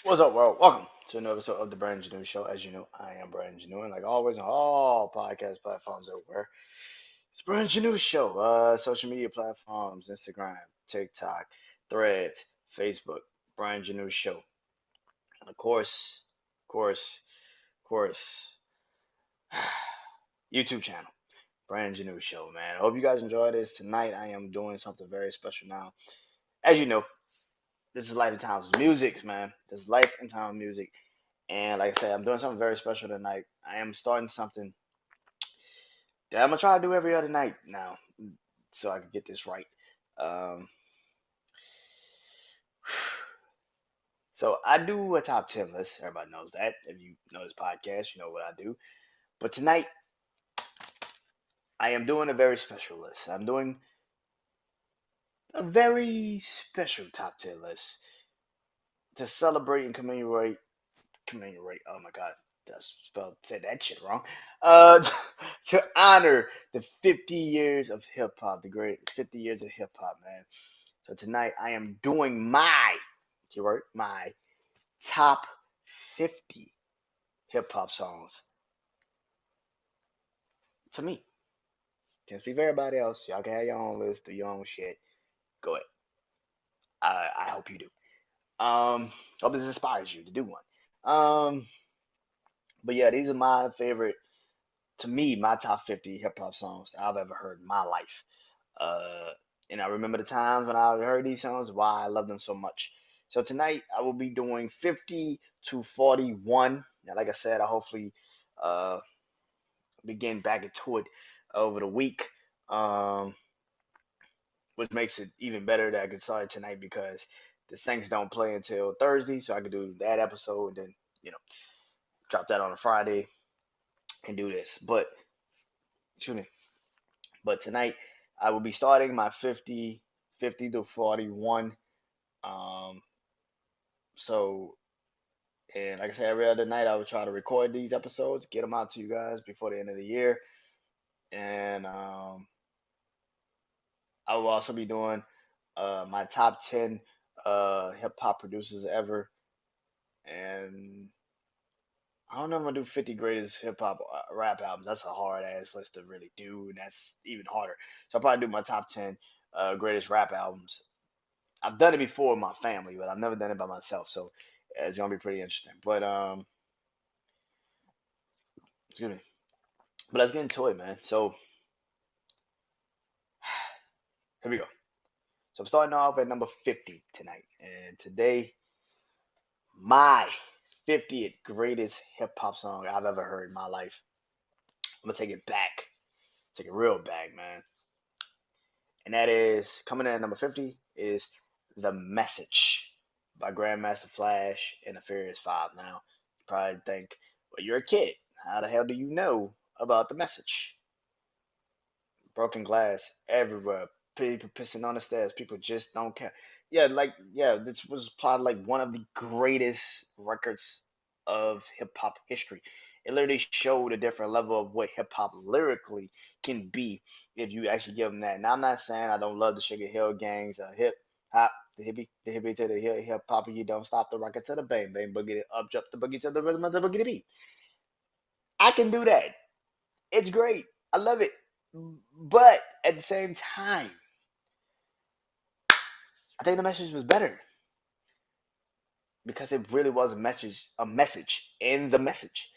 What's up, world? Welcome to another episode of the Brand New Show. As you know, I am Brand New, and like always on all podcast platforms everywhere. It's Brand New Show. Social media platforms: Instagram, TikTok, Threads, Facebook. Brand New Show, and course, of course, YouTube channel. Brand New Show, man. I hope you guys enjoy this tonight. I am doing something very special now. As you know, this is Life and Times Music, man. This is Life and Times Music. And like I said, I'm doing something very special tonight. I am starting something that I'm gonna try to do every other night now, so I can get this right. Um, so I do a top 10 list. Everybody knows that. If you know this podcast, you know what I do. But tonight, I am doing a very special list. I'm doing a very special top 10 list to celebrate and commemorate. Oh my God, said that shit wrong. Uh, to honor the 50 years of hip hop, the great 50 years of hip hop, man. So tonight I am doing keyword, my top 50 hip hop songs to me. Can't speak for everybody else. Y'all can have your own list, do your own shit. Go ahead. I hope you do. Hope this inspires you to do one. Um, but yeah, these are my favorite. To me, my top 50 hip hop songs I've ever heard in my life. Uh, and I remember the times when I heard these songs, why I love them so much. So tonight I will be doing 50 to 41. Now, like I said, I hopefully uh, begin back into it over the week, um, which makes it even better that I can start tonight because the Saints don't play until Thursday, so I can do that episode and then you know drop that on a Friday and do this. But excuse me. But tonight I will be starting my 50 to 41. Um, so, and like I said, every other night I would try to record these episodes, get them out to you guys before the end of the year. And I will also be doing my top 10 hip hop producers ever. And I don't know if I'm gonna do 50 greatest hip hop rap albums. That's a hard ass list to really do, and that's even harder. So I'll probably do my top 10 greatest rap albums. I've done it before with my family, but I've never done it by myself. So it's gonna be pretty interesting. But excuse me. But let's get into it, man. So here we go. So I'm starting off at number 50 tonight. And today, my 50th greatest hip hop song I've ever heard in my life. I'm gonna take it back. Take it real back, man. And that is coming in at number 50 is The Message by Grandmaster Flash and the Furious Five. Now, you probably think, well, you're a kid. How the hell do you know about The Message? Broken glass everywhere. People pissing on the stairs. People just don't care. Yeah, this was probably like one of the greatest records of hip hop history. It literally showed a different level of what hip hop lyrically can be if you actually give them that. Now I'm not saying I don't love the Sugar Hill Gangs, hip hop, the hippie to the hip hop, you don't stop the rocket to the bang bang boogie, up jump the boogie to the rhythm of the boogie beat. I can do that. It's great. I love it. But at the same time, I think the message was better because it really was a message in the message.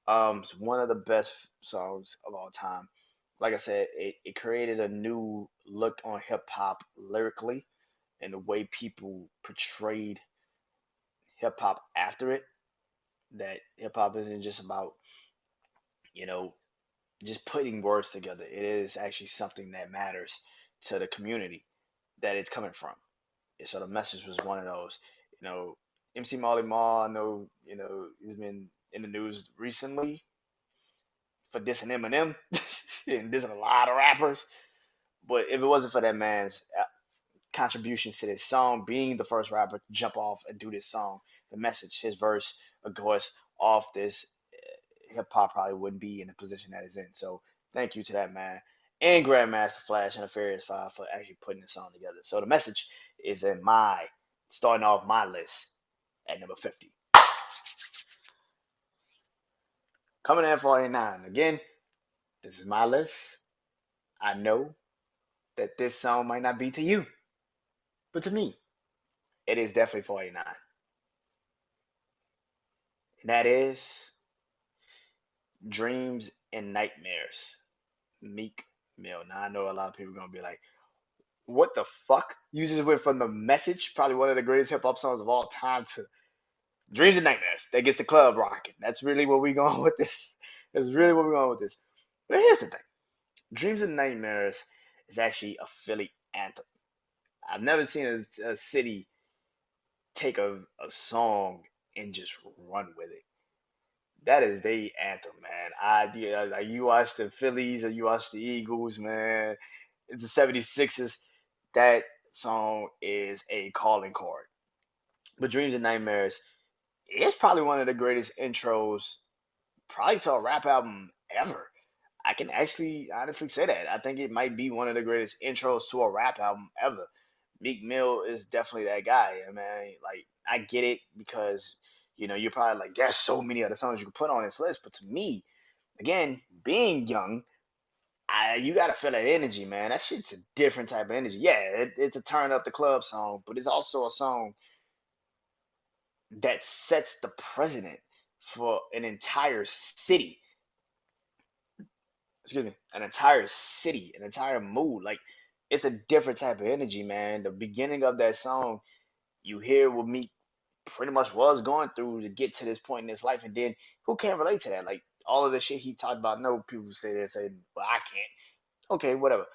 It's one of the best songs of all time. Like I said, it created a new look on hip hop lyrically and the way people portrayed hip hop after it. That hip hop isn't just about, you know, just putting words together. It is actually something that matters to the community that it's coming from. So the message was one of those. You know, MC Marley Marl, I know, he's been in the news recently for dissing Eminem and dissing a lot of rappers. But if it wasn't for that man's contributions to this song, being the first rapper to jump off and do this song, the message, his verse, of course, off this, hip hop probably wouldn't be in the position that it's in. So thank you to that man and Grandmaster Flash and the Furious Five for actually putting this song together. So the message is in my starting off my list. at number 50. Coming in at 49. Again, this is my list. I know that this song might not be to you, but to me, it is definitely 49. And that is Dreams and Nightmares, Meek Mill. Now, I know a lot of people are going to be like, what the fuck? You just went from The Message, probably one of the greatest hip hop songs of all time, to Dreams and Nightmares. That gets the club rocking. That's really where we going with this. That's really where we're going with this. But here's the thing. Dreams and Nightmares is actually a Philly anthem. I've never seen a city take a song and just run with it. That is the anthem, man. Like you watch the Phillies or you watch the Eagles, man. It's the 76ers. That song is a calling card. But Dreams and Nightmares is probably one of the greatest intros, probably to a rap album ever. I can actually honestly say that. I think it might be one of the greatest intros to a rap album ever. Meek Mill is definitely that guy. I mean, like I get it because you're probably like there's so many other songs you could put on this list, but to me, again, being young, you gotta feel that energy, man. That shit's a different type of energy. Yeah, it's a turn up the club song, but it's also a song that sets the precedent for an entire city. Excuse me, an entire city, an entire mood. Like it's a different type of energy, man. The beginning of that song, you hear what Meek pretty much was going through to get to this point in his life, and then who can't relate to that? Like all of the shit he talked about. No, people say, well, I can't. Okay, whatever.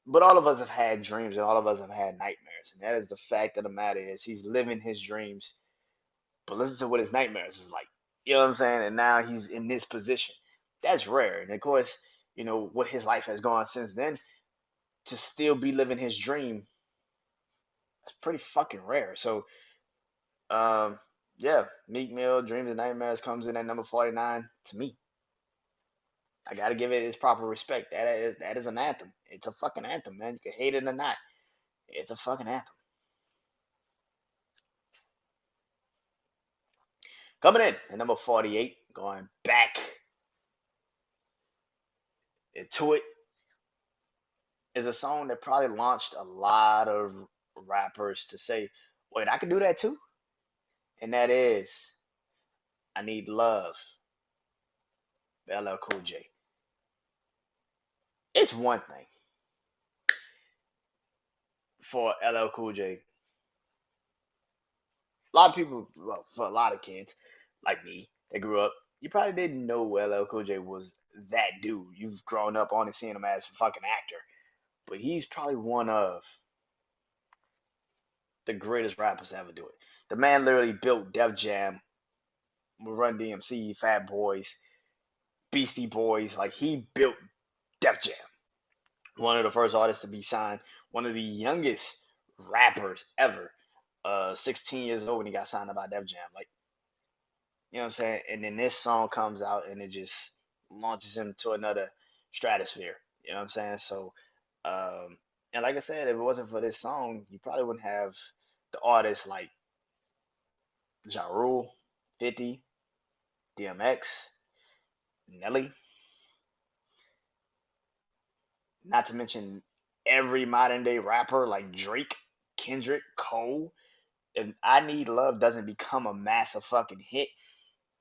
But all of us have had dreams, and all of us have had nightmares, and that is the fact of the matter is he's living his dreams, but listen to what his nightmares is like. You know what I'm saying? And now he's in this position. That's rare, and of course, what his life has gone since then to still be living his dream, that's pretty fucking rare. So, um, yeah, Meek Mill, Dreams and Nightmares comes in at number 49 to me. I gotta give it its proper respect. That is an anthem. It's a fucking anthem, man. You can hate it or not. It's a fucking anthem. Coming in at number 48, going back into it, is a song that probably launched a lot of rappers to say, wait, I can do that too? And that is I Need Love, LL Cool J. It's one thing for LL Cool J. A lot of people, well, for a lot of kids like me that grew up, you probably didn't know LL Cool J was that dude. You've grown up only seeing him as a fucking actor, but he's probably one of the greatest rappers to ever do it. The man literally built Def Jam, Run DMC, Fat Boys, Beastie Boys. Like he built Def Jam. One of the first artists to be signed, one of the youngest rappers ever. 16 years old when he got signed by Def Jam. Like, you know what I'm saying? And then this song comes out and it just launches him to another stratosphere. You know what I'm saying? So, um, and like I said, if it wasn't for this song, you probably wouldn't have the artists like Ja Rule, 50, DMX, Nelly, not to mention every modern day rapper like Drake, Kendrick, Cole. If I Need Love doesn't become a massive fucking hit,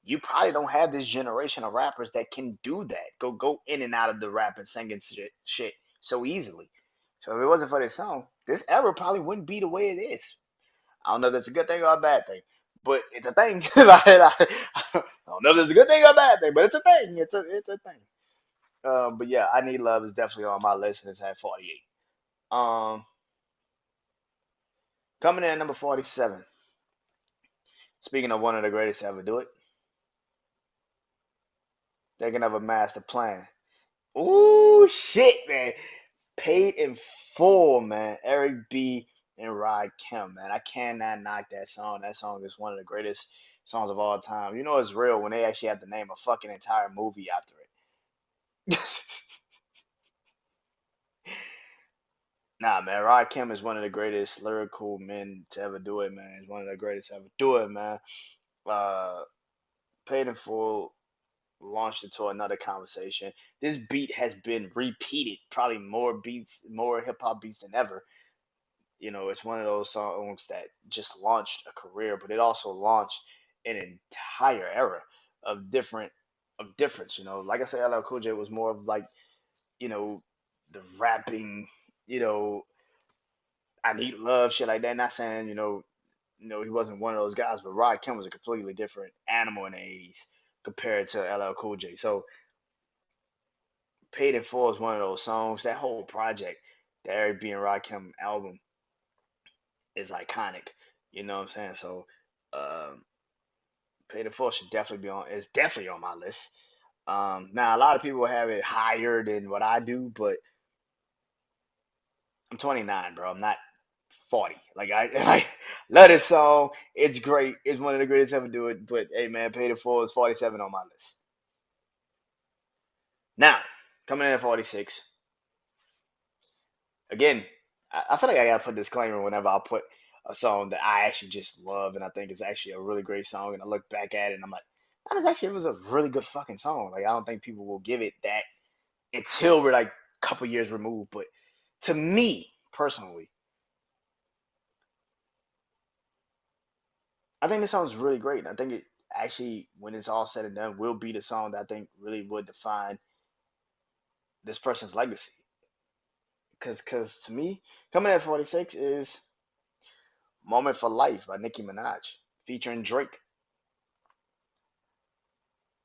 you probably don't have this generation of rappers that can do that. Go in and out of the rap and singing shit so easily. So if it wasn't for this song, this era probably wouldn't be the way it is. I don't know if that's a good thing or a bad thing, but it's a thing. I don't know if it's a good thing or a bad thing, but it's a thing. It's a thing. But yeah, I Need Love is definitely on my list, and it's at 48. Um, Coming in at number 47. Speaking of one of the greatest to ever do it, thinking of a master plan. Ooh, shit, man. Paid in Full, man. Eric B. and Rod Kim, man. I cannot knock that song. That song is one of the greatest songs of all time. You know it's real when they actually have to name a fucking entire movie after it. Nah, man, Rakim is one of the greatest lyrical men to ever do it, man. He's one of the greatest to ever do it, man. Uh, Paid in Full launched into another conversation. This beat has been repeated, probably more beats, more hip hop beats than ever. You know, it's one of those songs that just launched a career, but it also launched an entire era of difference. You know, like I said, LL Cool J was more of like, you know, the rapping, you know, I need love, shit like that. Not saying, he wasn't one of those guys, but Rod Kim was a completely different animal in the 80s compared to LL Cool J. So Paid in Full is one of those songs. That whole project, the Eric B and Rakim album, is iconic. You know what I'm saying? So, um, Paid in Full should definitely be on. It's definitely on my list. Now a lot of people have it higher than what I do, but I'm 29, bro. I'm not 40. Like I love this song. It's great. It's one of the greatest ever do it. But hey, man, Paid in Full is 47 on my list. Now, coming in at 46. Again, I feel like I gotta put a disclaimer whenever I put a song that I actually just love and I think it's actually a really great song, and I look back at it and I'm like, that is actually, it was a really good fucking song. Like I don't think people will give it that until we're like a couple years removed. But to me personally, I think this song is really great. I think it actually, when it's all said and done, will be the song that I think really would define this person's legacy. Cause to me, coming at 46 is "Moment for Life" by Nicki Minaj featuring Drake.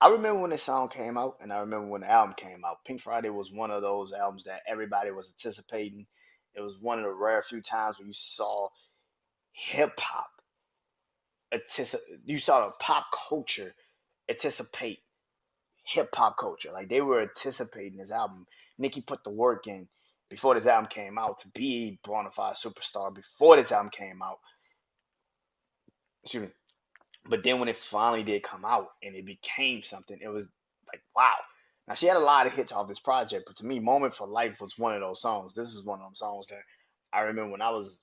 I remember when this song came out, and I remember when the album came out. Pink Friday was one of those albums that everybody was anticipating. It was one of the rare few times where you saw hip hop, you saw the pop culture anticipate hip hop culture. Like they were anticipating this album. Nicki put the work in before this album came out to be a bona fide superstar. Before this album came out, excuse me. But then when it finally did come out and it became something, it was like wow. Now she had a lot of hits off this project, but to me, "Moment for Life" was one of those songs. This was one of those songs that I remember when I was,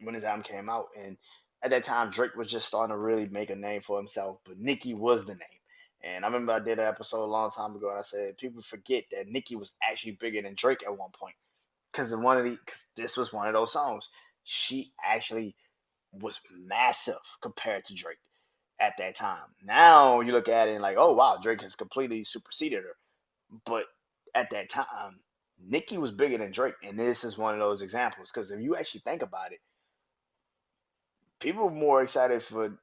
when his album came out, and at that time Drake was just starting to really make a name for himself, but Nicki was the name. And I remember I did an episode a long time ago, and I said people forget that Nicki was actually bigger than Drake at one point because cause this was one of those songs. She actually was massive compared to Drake at that time. Now you look at it and like, oh wow, Drake has completely superseded her. But at that time, Nicki was bigger than Drake, and this is one of those examples. Because if you actually think about it, people were more excited for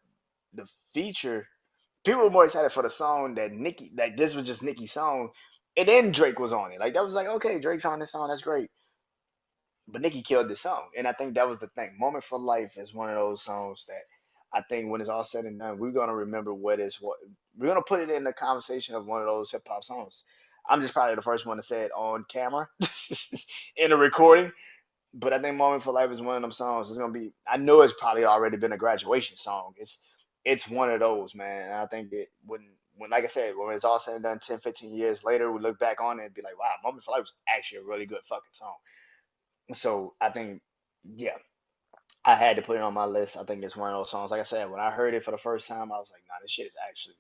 the feature. People were more excited for the song that Nicki, that this was just Nicki's song, and then Drake was on it. Like that was like, okay, Drake's on this song, that's great. But Nicki killed this song, and I think that was the thing. "Moment for Life" is one of those songs that I think when it's all said and done, we're gonna remember what we're gonna put it in the conversation of one of those hip hop songs. I'm just probably the first one to say it on camera in a recording, but I think "Moment for Life" is one of them songs. It's gonna be. I know it's probably already been a graduation song. It's one of those, man. And I think that when like I said, when it's all said and done, 10, 15 years later, we look back on it and be like, wow, "Moment for Life" was actually a really good fucking song. So I think, yeah, I had to put it on my list. I think it's one of those songs. Like I said, when I heard it for the first time, I was like, nah, this shit is actually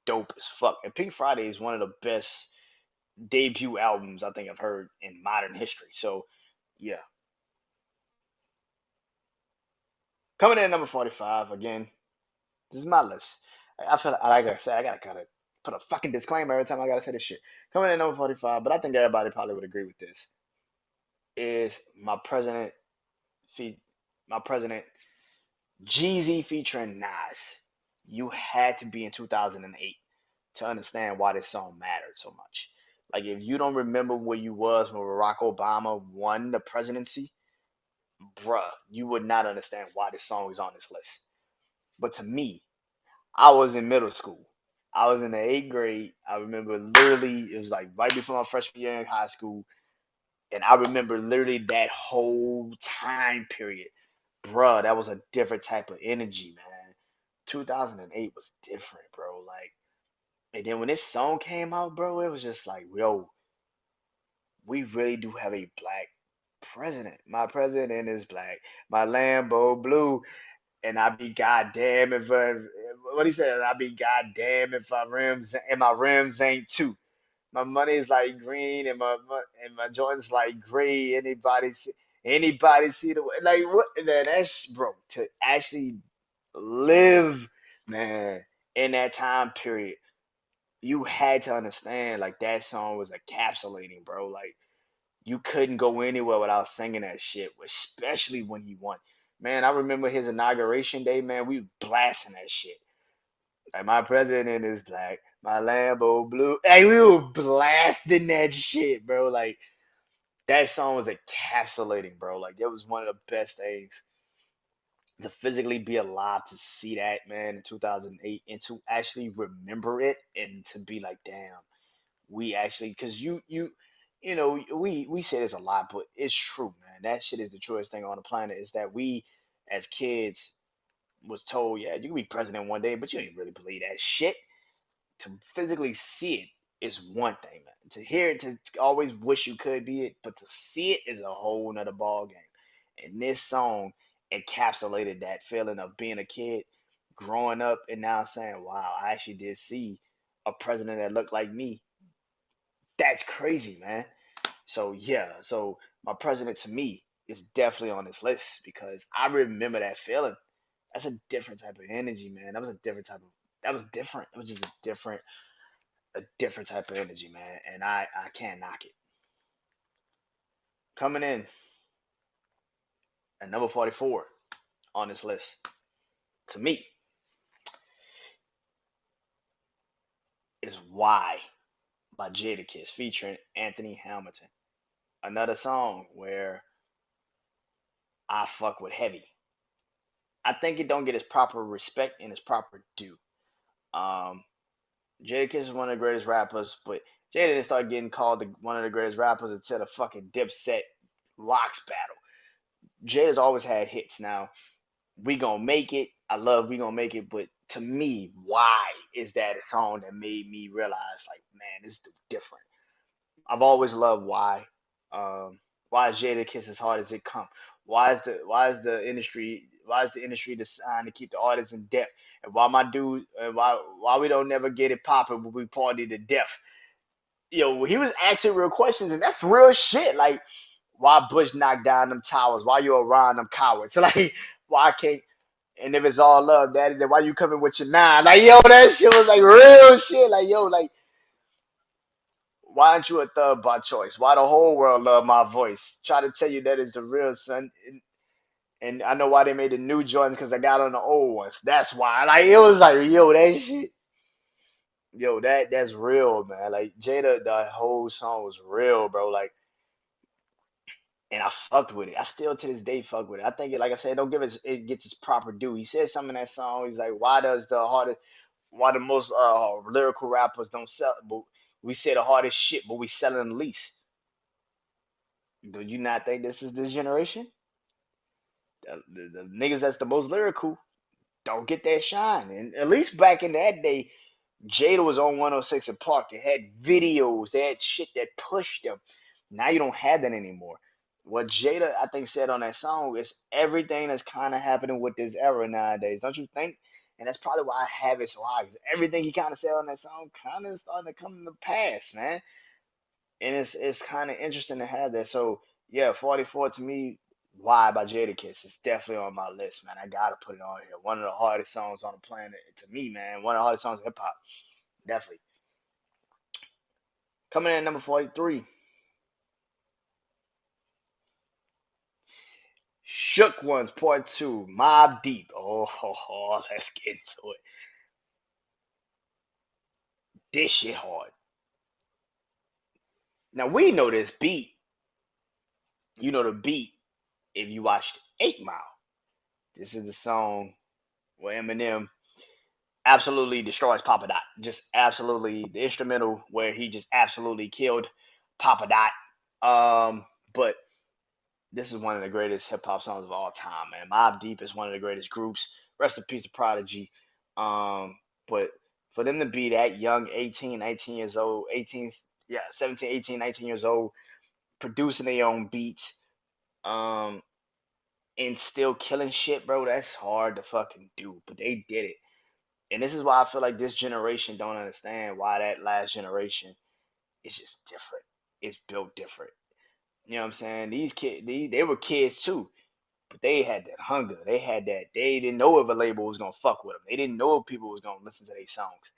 dope as fuck. And Pink Friday is one of the best debut albums I think I've heard in modern history. So yeah, coming in at number 45 again. This is my list. I feel like I said I gotta kind of put a fucking disclaimer every time I gotta say this shit. Coming in at number 45, but I think everybody probably would agree with this. Is my president feat my president Jeezy featuring Nas. You had to be in 2008 to understand why this song mattered so much. Like if you don't remember where you was when Barack Obama won the presidency, bruh, you would not understand why this song is on this list. But to me, I was in middle school. I was in the eighth grade. I remember literally it was like right before my freshman year in high school, and I remember literally that whole time period, bruh. That was a different type of energy, man. 2008 was different, bro. Like, and then when this song came out, bro, it was just like, yo, we really do have a black president. My president is black. My Lambo blue, and I be goddamn if what he said. I be goddamn if my rims ain't too. My money is like green, and my joints like gray. Anybody see the way? Like what? Man, that's bro to actually live, man, in that time period. You had to understand, like that song was encapsulating, bro. Like you couldn't go anywhere without singing that shit, especially when he won. Man, I remember his inauguration day, man. We blasting that shit. Like my president is black, my Lambo blue. Hey, we were blasting that shit, bro. Like that song was encapsulating, bro. Like that was one of the best things to physically be alive to see that, man, in 2008 and to actually remember it and to be like, damn, we actually, because we say this a lot, but it's true, man. That shit is the truest thing on the planet. Is that we as kids was told, yeah, you can be president one day, but you ain't really believe that shit. To physically see it is one thing, man. To hear it, to always wish you could be it, but to see it is a whole nother ball game. And this song encapsulated that feeling of being a kid, growing up, and now saying, "Wow, I actually did see a president that looked like me." That's crazy, man. So yeah, so my president to me is definitely on this list because I remember that feeling. That's a different type of energy, man. That was different. It was just a different type of energy, man. And I can't knock it. Coming in at number 44 on this list, to me, is Why by Jadakiss featuring Anthony Hamilton. Another song where I fuck with heavy. I think it don't get its proper respect and its proper due. Um, Jadakiss is one of the greatest rappers, but Jada didn't start getting called one of the greatest rappers until the fucking Dipset Locks battle. Jada's always had hits. Now We Gonna Make It. I love We Gonna Make It, but to me, Why is that a song that made me realize, like, man, this is different. I've always loved Why. Why is Jada Kiss as hard as it come? Why is the industry designed to keep the artists in debt? And why we don't never get it popping when we party to death? He was asking real questions, and that's real shit. Like, why Bush knocked down them towers? Why you around them cowards? Like, why can't? And if it's all love, daddy, then why you coming with your nine? Like, yo, that shit was like real shit. Like, yo, like, why aren't you a thug by choice? Why the whole world love my voice? Try to tell you that is the real son. And I know why they made the new Jordans because I got on the old ones. That's why. Like, it was like, yo, that shit. Yo, that's real, man. Like Jada, the whole song was real, bro. Like, and I fucked with it. I still to this day fuck with it. I think it, like I said, don't give it gets its proper due. He said something in that song. He's like, why the most lyrical rappers don't sell, but we say the hardest shit, but we selling the least. Do you not think this is this generation? The niggas that's the most lyrical don't get that shine. And at least back in that day, Jada was on 106 and Park. They had videos, they had shit that pushed them. Now you don't have that anymore. What Jada, I think, said on that song is everything that's kind of happening with this era nowadays. Don't you think? And that's probably why I have it so high. 'Cause everything he kind of said on that song kind of starting to come to pass, man. And it's kind of interesting to have that. So yeah, 44 to me, Why by Jadakiss is definitely on my list, man. I gotta put it on here. One of the hardest songs on the planet to me, man. One of the hardest songs in hip hop, definitely. Coming in at number 43, Shook Ones Part Two, Mob Deep. Let's get into it. This shit hard. Now we know this beat. You know the beat if you watched 8 Mile. This is the song where Eminem absolutely destroys Papa Dot. Just absolutely the instrumental where he just absolutely killed Papa Dot. But this is one of the greatest hip hop songs of all time, man. Mobb Deep is one of the greatest groups. Rest in peace to Prodigy. But for them to be that young, 18, 19 years old, 18, yeah, 17, 18, 19 years old, producing their own beats, um, and still killing shit, bro. That's hard to fucking do, but they did it. And this is why I feel like this generation don't understand why that last generation is just different. It's built different. You know what I'm saying? These kids, they were kids too, but they had that hunger. They had that. They didn't know if a label was gonna fuck with them. They didn't know if people was gonna listen to their songs.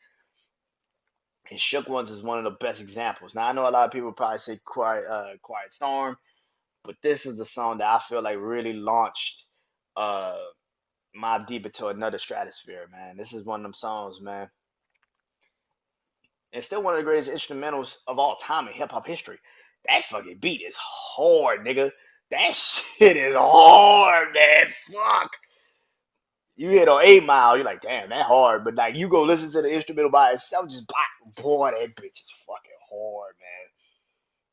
And Shook Ones is one of the best examples. Now I know a lot of people probably say Quiet Storm, but this is the song that I feel like really launched uh Mobb Deep into another stratosphere, man. This is one of them songs, man. And still one of the greatest instrumentals of all time in hip hop history. That fucking beat is hard, nigga. That shit is hard, man. Fuck. You hit on 8 Mile, you're like, damn, that hard. But like, you go listen to the instrumental by itself, just boy, that bitch is fucking hard, man.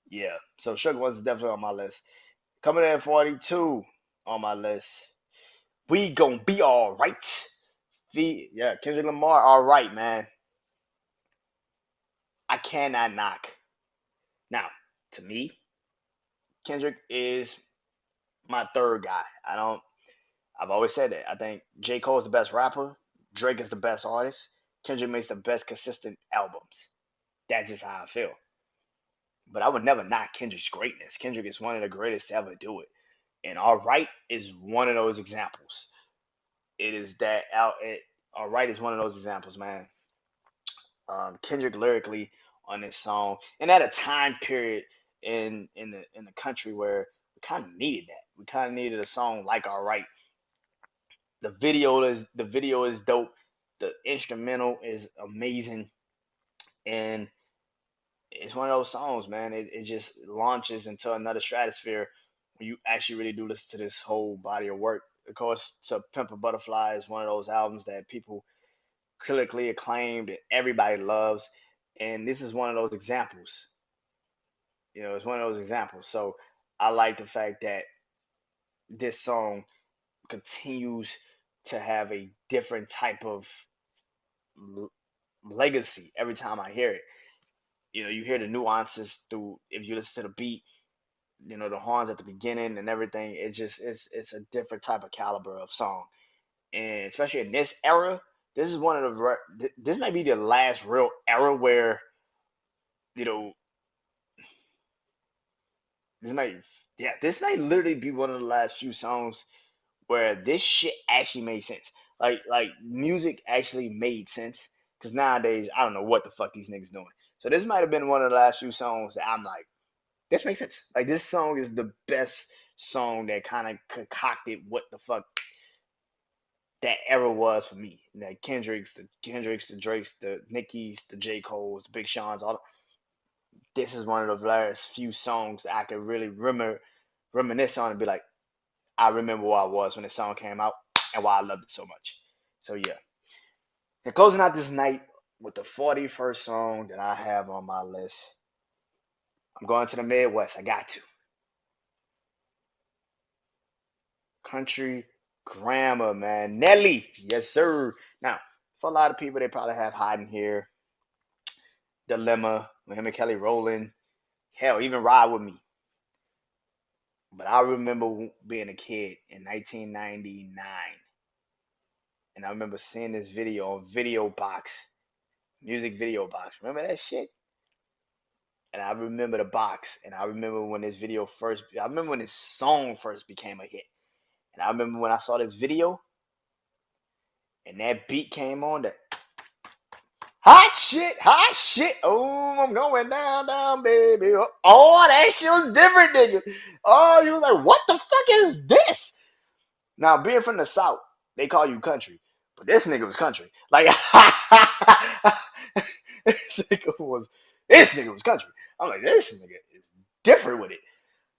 Yeah. So Sugar One's definitely on my list. Coming in at 42 on my list. We gonna be all right. Yeah, Kendrick Lamar, all right, man. I cannot knock. Now, to me, Kendrick is my third guy. I've always said that. I think J. Cole is the best rapper. Drake is the best artist. Kendrick makes the best consistent albums. That's just how I feel. But I would never knock Kendrick's greatness. Kendrick is one of the greatest to ever do it. And All Right is one of those examples. It is that out. All Right is one of those examples, man. Kendrick lyrically on this song, and at a time period in the country where we kind of needed that. We kind of needed a song like All Right. The video is dope. The instrumental is amazing, and it's one of those songs, man. It just launches into another stratosphere when you actually really do listen to this whole body of work. Of course, To Pimp a Butterfly is one of those albums that people critically acclaimed and everybody loves. And this is one of those examples. It's one of those examples. So I like the fact that this song continues to have a different type of legacy every time I hear it. You hear the nuances through if you listen to the beat, the horns at the beginning and everything. It's a different type of caliber of song, and especially in this era, this is one of this might be the last real era where you know this might yeah this might literally be one of the last few songs where this shit actually made sense. Like music actually made sense. Because nowadays I don't know what the fuck these niggas doing. So this might have been one of the last few songs that I'm like, this makes sense. Like this song is the best song that kind of concocted what the fuck that era was for me. Like Kendricks, the Drakes, the Nickies, the J. Cole's, the Big Sean's, all this is one of the last few songs that I can really reminisce on and be like, I remember where I was when the song came out and why I loved it so much. So yeah. And closing out this night with the 41st song that I have on my list. I'm going to the Midwest. I got to. Country Grammar, man. Nelly. Yes, sir. Now, for a lot of people, they probably have Hiding Here, Dilemma, with him and Kelly Rowland. Hell, even Ride With Me. But I remember being a kid in 1999. And I remember seeing this video on Video Box, Music Video Box. Remember that shit? And I remember the box. And I remember when I remember when this song first became a hit. And I remember when I saw this video and that beat came on, that hot shit, hot shit. Oh, I'm going down, down, baby. Oh, that shit was different, nigga. Oh, you was like, what the fuck is this? Now, being from the South, they call you country. But this nigga was country. Like, this nigga was country. I'm like, this nigga is different with it.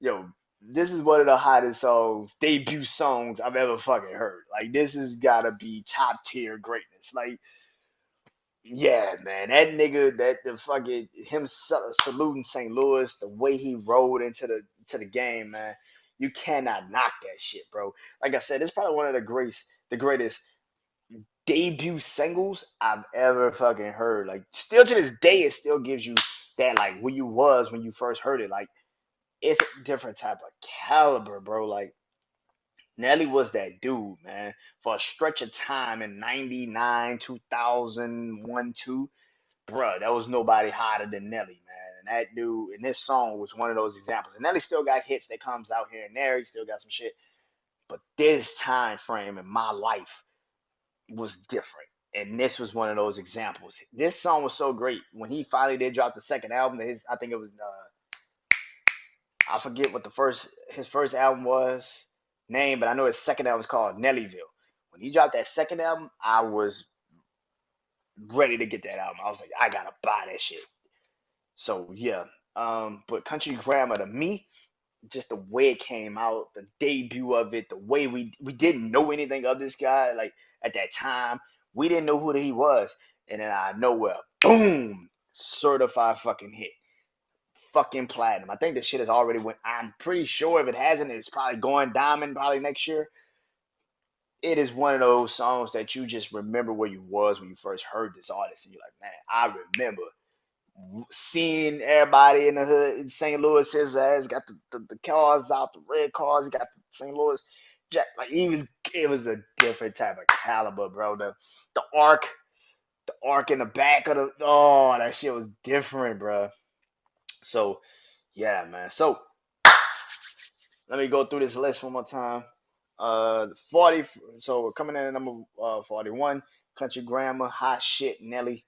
Yo, this is one of the hottest songs, debut songs I've ever fucking heard. Like, this has gotta be top tier greatness. Like, yeah, man, that nigga, that the fucking him saluting St. Louis, the way he rolled into the game, man, you cannot knock that shit, bro. Like I said, it's probably one of the greatest debut singles I've ever fucking heard. Like, still to this day, it still gives you that like where you was when you first heard it. Like, it's a different type of caliber, bro. Like Nelly was that dude, man. For a stretch of time in '99, 2001, 2, bruh, there was nobody hotter than Nelly, man. And that dude, and this song was one of those examples. And Nelly still got hits that comes out here and there. He still got some shit. But this time frame in my life was different. And this was one of those examples. This song was so great when he finally did drop the second album. I think it was I forget what the first his first album was name, but I know his second album was called Nellyville. When he dropped that second album, I was ready to get that album. I was like, I gotta buy that shit. So yeah, but Country Grammar to me, just the way it came out, the debut of it, the way we didn't know anything of this guy. Like at that time, we didn't know who he was, and then out of nowhere, boom, certified fucking hit, fucking platinum. I think this shit has already went. I'm pretty sure if it hasn't, it's probably going diamond probably next year. It is one of those songs that you just remember where you was when you first heard this artist, and you're like, man, I remember seeing everybody in the hood in St. Louis. His ass got the cars out, the red cars. He got the St. Louis Jack. Like it was a different type of caliber, bro. The arc, the arc in the back of the that shit was different, bro. So yeah, man. So let me go through this list one more time. 40. So we're coming in at number 41. Country Grammar, Hot Shit, Nelly.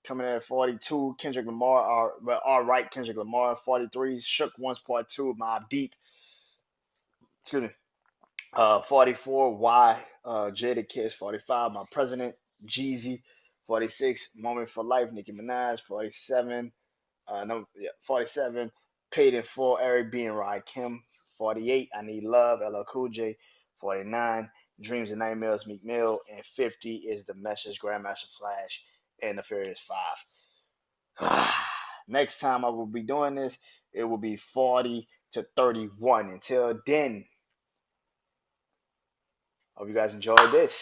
Coming in at 42, Kendrick Lamar, all right, Kendrick Lamar. 43, Shook Ones Part 2, Mobb Deep. Excuse me. 44, Y, Jadakiss. 45, My President, Jeezy. 46, Moment for Life, Nicki Minaj. 47, no, yeah, 47, Paid in Full, Eric B. and Rakim. 48, I Need Love, LL Cool J. 49, Dreams and Nightmares, Meek Mill. And 50 is The Message, Grandmaster Flash, and The Furious Five. Next time I will be doing this, it will be 40 to 31. Until then, hope you guys enjoyed this.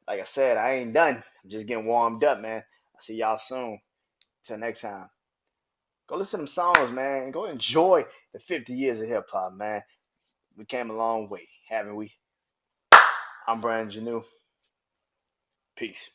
Like I said, I ain't done. I'm just getting warmed up, man. I'll see y'all soon. Till next time. Go listen to them songs, man. And go enjoy the 50 years of hip hop, man. We came a long way, haven't we? I'm Brandon Janu. Peace.